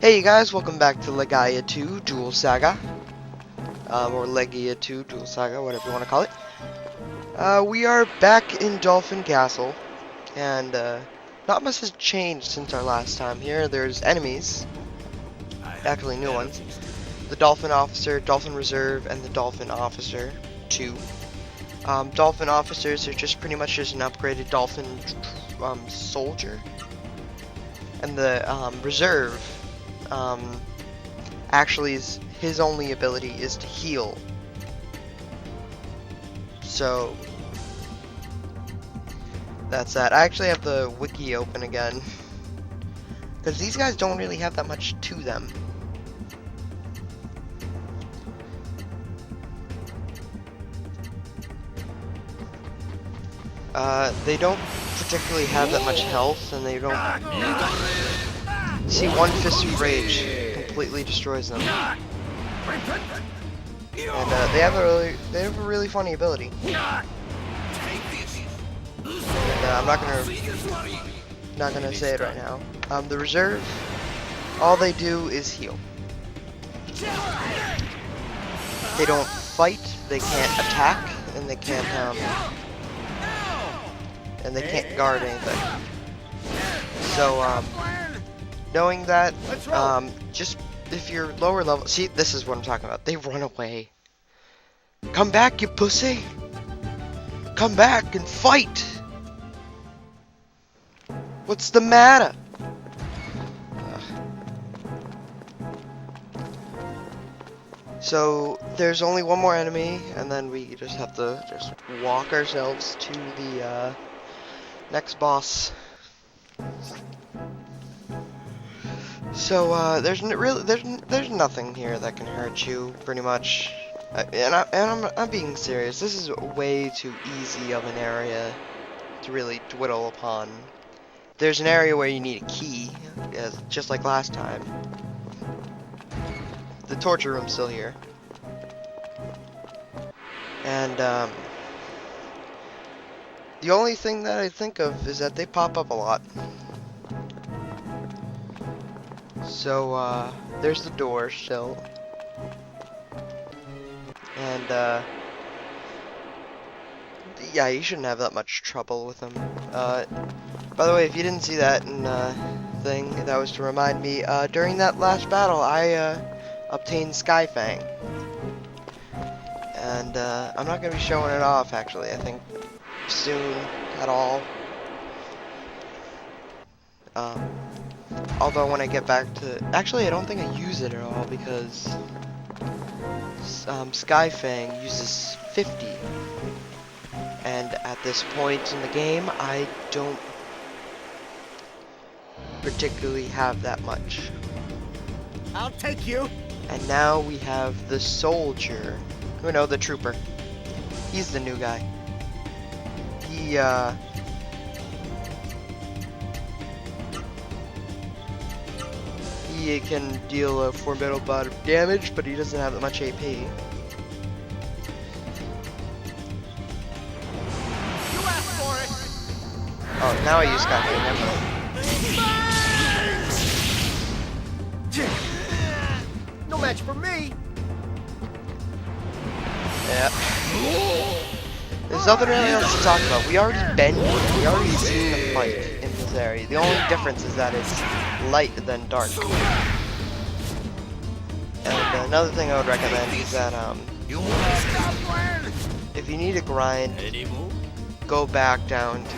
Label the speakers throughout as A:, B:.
A: Hey you guys, welcome back to Legaia 2 Duel Saga. Or Legaia 2 Duel Saga, whatever you want to call it. We are back in Dolphin Castle, and not much has changed since our last time here. There's enemies, actually new ones. The Dolphin Officer, Dolphin Reserve, and the Dolphin Officer 2. Dolphin Officers are just pretty much just an upgraded Dolphin Soldier. And the Reserve, actually his only ability is to heal. So that's that. I actually have the wiki open again, because these guys don't really have that much to them. They don't particularly have that much health, and they don't... See, one Fist of Rage completely destroys them. And they have a really funny ability. And I'm not gonna say it right now. The Reserve, all they do is heal. They don't fight, they can't attack, and they can't guard anything. So knowing that, just if you're lower level, see, this is what I'm talking about. They run away. Come back, you pussy! Come back and fight! What's the matter? So there's only one more enemy, and then we just have to just walk ourselves to the next boss. So there's nothing here that can hurt you, pretty much. I'm being serious. This is way too easy of an area to really dwell upon. There's an area where you need a key, just like last time. The torture room's still here. And the only thing that I think of is that they pop up a lot. So, there's the door still. And, yeah, you shouldn't have that much trouble with them. By the way, if you didn't see that in, thing, that was to remind me, during that last battle, I, obtained Skyfang. And, I'm not gonna be showing it off, actually. I think soon at all. Although when I get back to... Actually, I don't think I use it at all, because Skyfang uses 50. And at this point in the game, I don't particularly have that much.
B: I'll take you.
A: And now we have the soldier. Oh no, the trooper. He's the new guy. He can deal a formidable amount of damage, but he doesn't have that much AP.
B: You asked for it.
A: Oh, now I use Skyfang.
B: No match for me.
A: Yeah. There's nothing really else to talk about. We already seen the fight in this area. The only difference is that it's light than dark. And another thing I would recommend is that if you need to grind, go back down to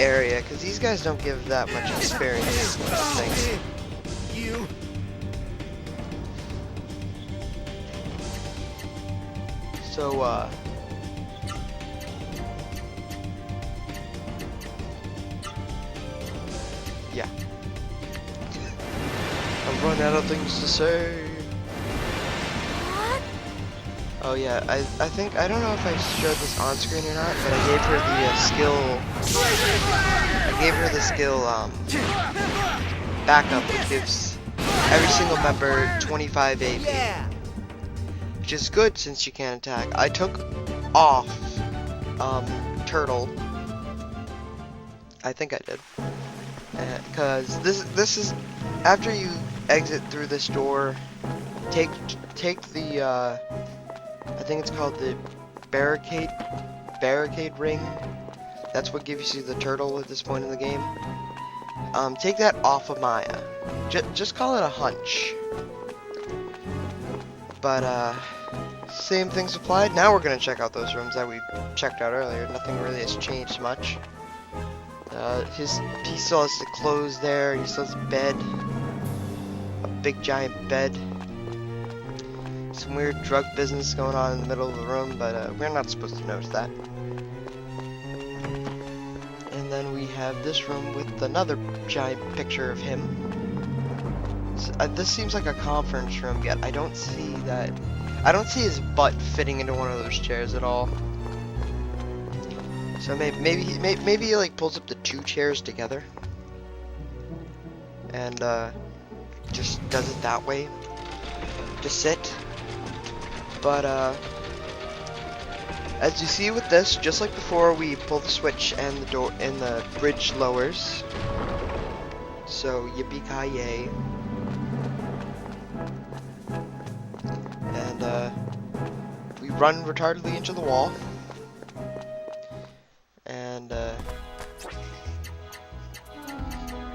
A: area, because these guys don't give that much experience, I think. So, yeah. I've run out of things to say. Oh yeah, I think, I don't know if I showed this on screen or not, but I gave her the skill, backup, which gives every single member 25 AP. Which is good since she can't attack. I took off Turtle. I think I did. Cause this is after you exit through this door, take the I think it's called the barricade ring. That's what gives you the turtle at this point in the game. Take that off of Maya. Just call it a hunch. But same things applied. Now we're gonna check out those rooms that we checked out earlier. Nothing really has changed much. He still has the clothes there. He still has a bed, a big giant bed. Some weird drug business going on in the middle of the room, but we're not supposed to notice that. And then we have this room with another giant picture of him. So, this seems like a conference room, yet I don't see that. I don't see his butt fitting into one of those chairs at all. So maybe he like pulls up the two chairs together and just does it that way to sit. But as you see with this, just like before, we pull the switch and the door and the bridge lowers. So yippee-ki-yay. And we run retardedly into the wall. And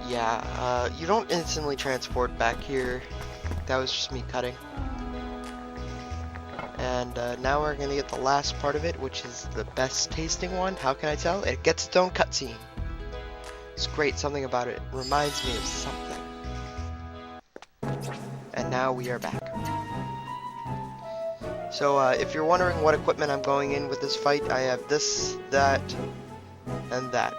A: yeah, you don't instantly transport back here. That was just me cutting. And now we're gonna get the last part of it, which is the best tasting one. How can I tell? It gets its own cutscene. It's great. Something about it reminds me of something. And now we are back. So if you're wondering what equipment I'm going in with this fight, I have this, that, and that.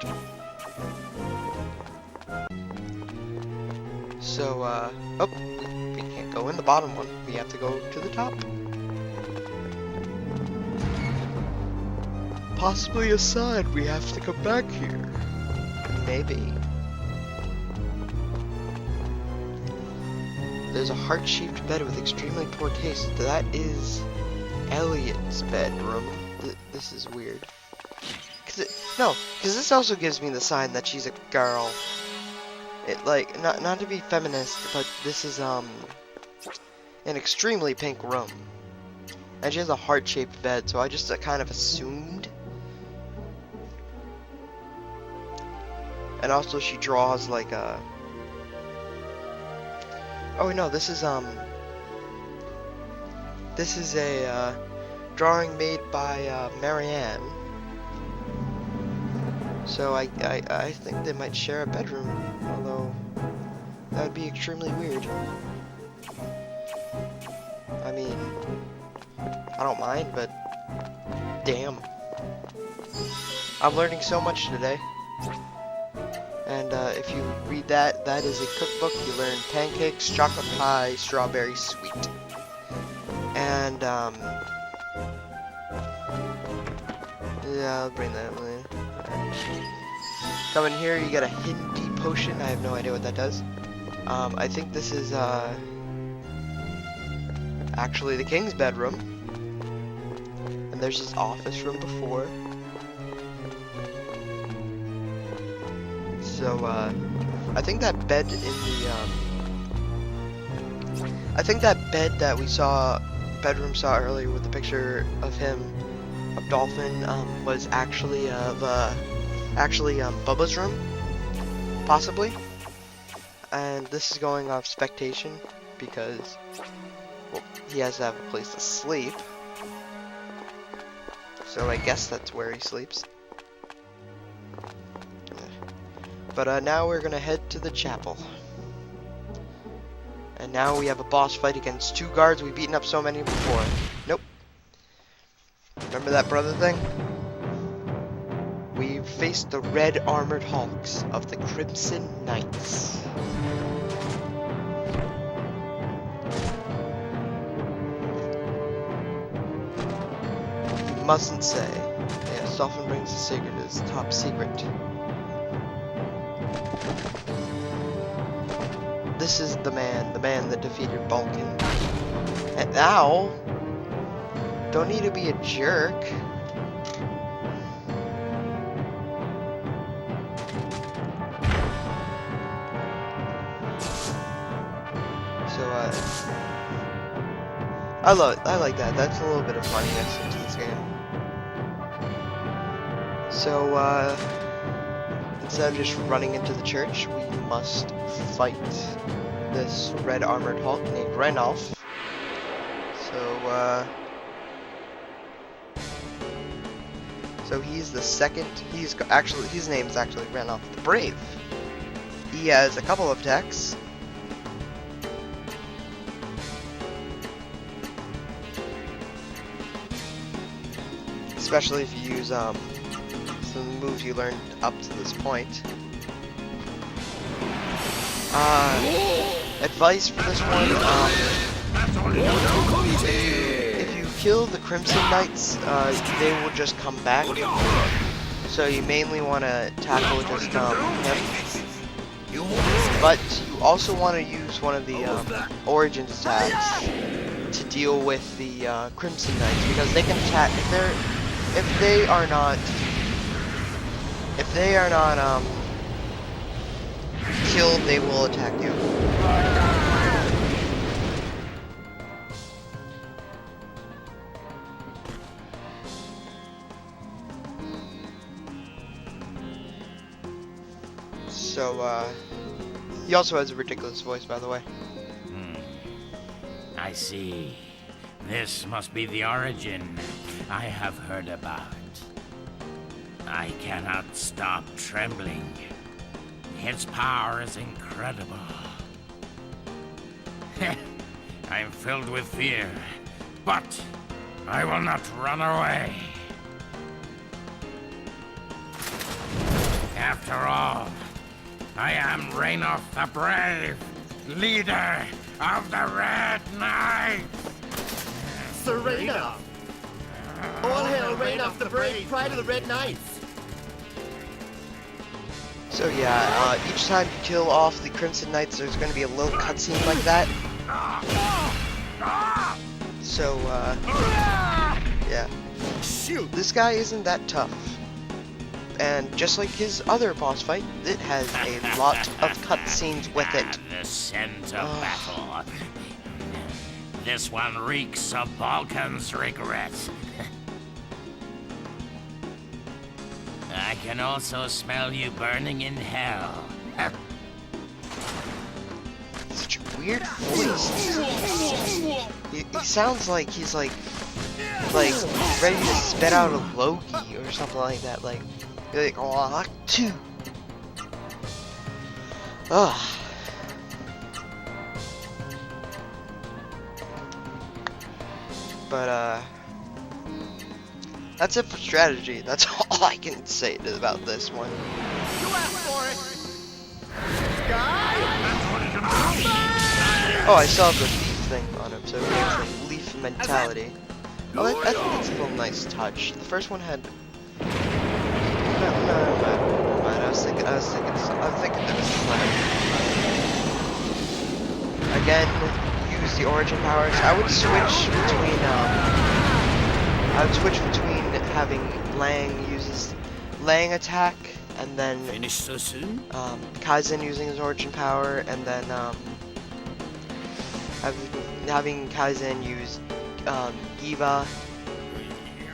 A: So oh, we can't go in the bottom one. We have to go to the top. Possibly a sign we have to come back here. Maybe. There's a heart-shaped bed with extremely poor taste. That is Elliot's bedroom. This is weird. Cause this also gives me the sign that she's a girl. It like not to be feminist, but this is an extremely pink room, and she has a heart-shaped bed. So I just kind of assumed. And also she draws like a. Oh no, this is a drawing made by Marianne. So I think they might share a bedroom, although that would be extremely weird. I mean, I don't mind, but damn. I'm learning so much today. And if you read that, that is a cookbook. You learn pancakes, chocolate pie, strawberry sweet. And, yeah, I'll bring that later. Come in here, you get a hidden tea potion. I have no idea what that does. I think this is, actually the king's bedroom. And there's his office room before. So, I think that bed in the, I think that bed that we saw, earlier with the picture of him, of Dolphin, was actually Bubba's room, possibly. And this is going off spectation, because, well, he has to have a place to sleep. So I guess that's where he sleeps. But now we're gonna head to the chapel. And now we have a boss fight against two guards. We've beaten up so many before. Nope. Remember that brother thing? We've faced the red armored hulks of the Crimson Knights. You mustn't say. Yeah, Dolphin brings the secret as top secret. This is the man that defeated Balkan. And now, don't need to be a jerk. I like that. That's a little bit of funniness into this game. So, instead of just running into the church, we must fight this red armored Hulk named RAYNOF. So he's the second. His name is actually RAYNOF the Brave. He has a couple of attacks. Especially if you use some moves you learned up to this point. Advice for this one: if you kill the Crimson Knights, they will just come back. So you mainly want to tackle just him. But you also want to use one of the origin attacks to deal with the Crimson Knights, because they can attack if they are not killed, they will attack you. So, he also has a ridiculous voice, by the way.
C: I see. This must be the origin I have heard about. I cannot stop trembling. Its power is incredible. I'm filled with fear, but I will not run away. After all, I am RAYNOF the Brave, leader of the Red Knights.
B: Sir RAYNOF! All hail RAYNOF the Brave, pride of the Red Knights!
A: So yeah, each time you kill off the Crimson Knights, there's going to be a little cutscene like that. So, yeah.
B: Shoot!
A: This guy isn't that tough. And just like his other boss fight, it has a lot of cutscenes with it.
C: The scent of battle. This one reeks of Balkan's regrets. I can also smell you burning in hell.
A: Such a weird voice. He sounds like he's like ready to spit out a Loki or something like that. Like, oh, two. Ugh. But that's it for strategy. That's all I can say about this one.
B: You asked for it! Sky!
A: Oh, I saw the leaf thing on him, so he has the leaf mentality. Oh, that's a little nice touch. The first one had. No, I was thinking there was again, use the origin powers. I would switch between having Lang uses Lang attack, and then
B: Finish so soon?
A: Kaizen using his origin power, and then having Kaizen use Eva,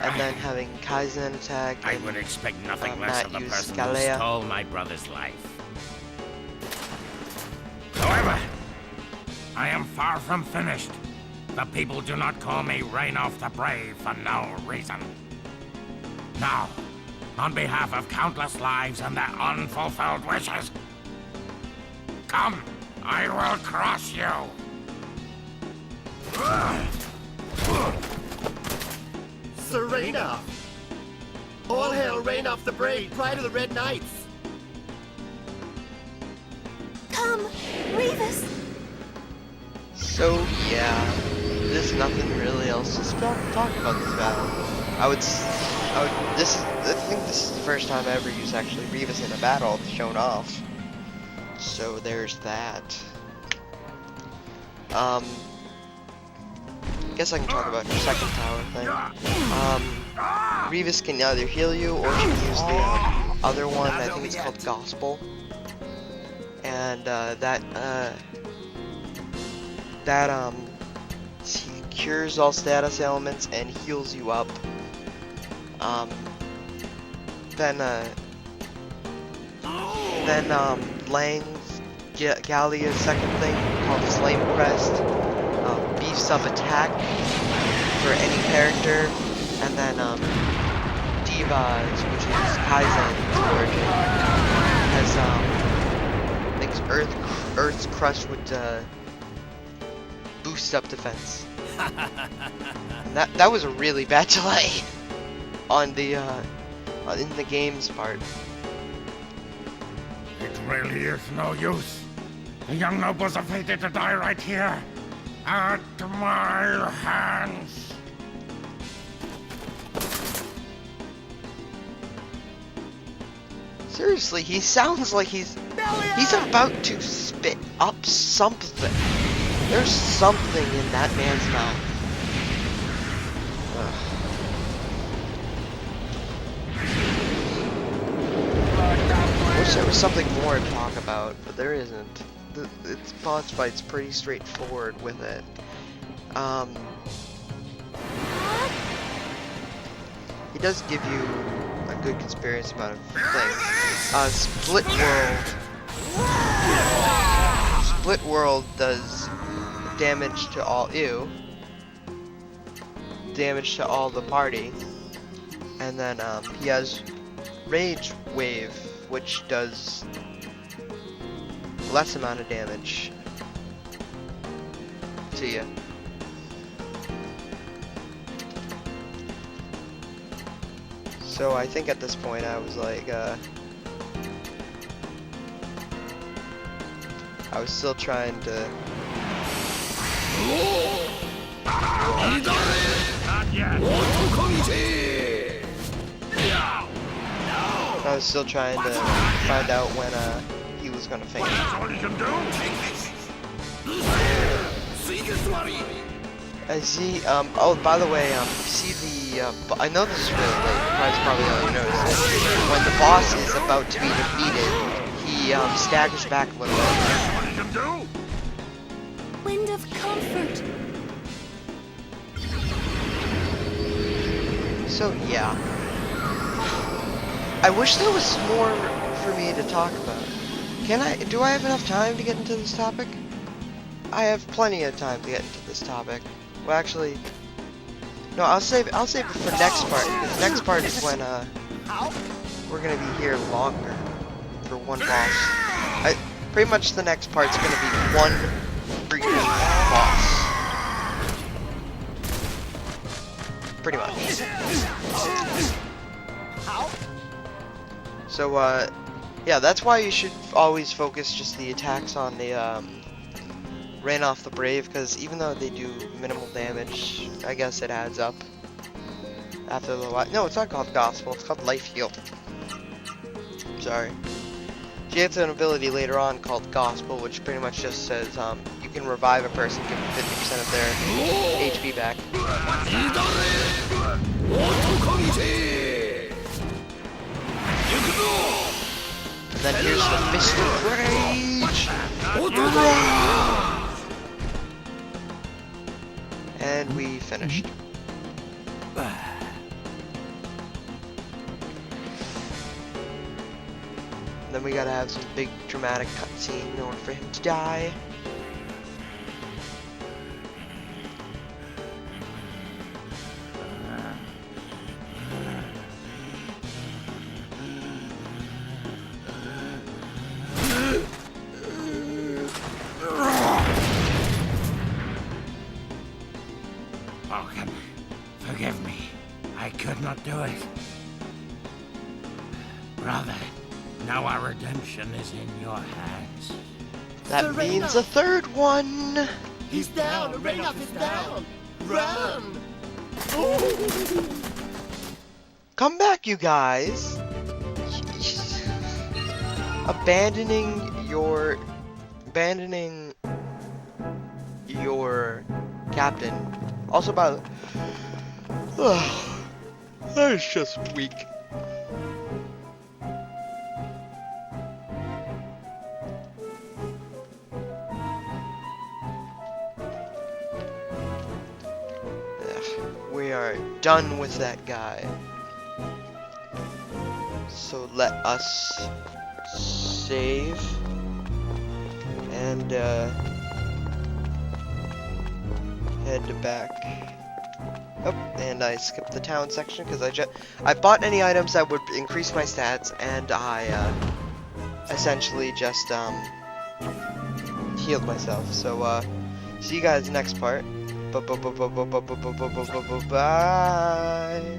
A: and then having Kaizen attack.
C: I would expect nothing less of the person who
A: Legaia.
C: stole my brother's life. However, I am far from finished. The people do not call me RAYNOF the Brave for no reason. Now, on behalf of countless lives and their unfulfilled wishes, come, I will crush you.
B: Sir RAYNOF! All hail RAYNOF the Brave, pride of the Red Knights!
D: Come, Revis!
A: So yeah, there's nothing really else to talk about this battle. I think this is the first time I ever used actually Revis in a battle shown off. So there's that. Guess I can talk about your second power thing. Revis can either heal you or she can use the other one. I think it's called Gospel. And that he cures all status ailments and heals you up. Then Lang's Gallia's second thing called the Flame Crest beefs up attack for any character, and then Diva's, which is Kaizen's origin, has thinks Earth's Crush would boost up defense. And that was a really bad delay on the in the game's part.
C: It really is no use. The young nobles are fated to die right here, at my hands.
A: Seriously, he sounds like he's about to spit up something. There's something in that man's mouth. Ugh. I wish there was something more to talk about, but there isn't. Its boss fight's pretty straightforward with it. He does give you a good experience amount of things. Split World does damage to all damage to all the party, and then he has Rage Wave, which does less amount of damage to you. So I think at this point I was like, I was still trying to...
C: Not yet.
A: I was still trying to find out when he was gonna faint.
C: That's all you can do?
A: I see, oh, by the way, see the, I know this is really late, you guys probably already noticed it. When the boss is about to be defeated, he, staggers back a little bit.
C: That's all you can do?
D: Wind of comfort.
A: So, yeah. I wish there was more for me to talk about. Do I have enough time to get into this topic? I have plenty of time to get into this topic. Well, actually, no, I'll save it for next part. Because next part is when we're gonna be here longer for one boss. Pretty much the next part's gonna be one freaking boss. Pretty much. So yeah, that's why you should always focus just the attacks on the RAYNOF the Brave, because even though they do minimal damage, I guess it adds up after a little while. No, it's not called Gospel, it's called Life Heal. Sorry. She gets an ability later on called Gospel, which pretty much just says you can revive a person, give them 50% of their HP back. And then here's the Fist of Rage! And we finished. Then we gotta have some big dramatic cutscene in order for him to die.
C: Vulcan, forgive me. I could not do it. Brother, now our redemption is in your hands.
A: That means a third one!
B: He's down! RAYNOF is down! Run!
A: Come back, you guys! Abandoning your captain. Also, by the that is just weak. are done with that guy. So let us save and head back. Oh, and I skipped the town section because I bought any items that would increase my stats, and I essentially just healed myself. So see you guys next part. Bye.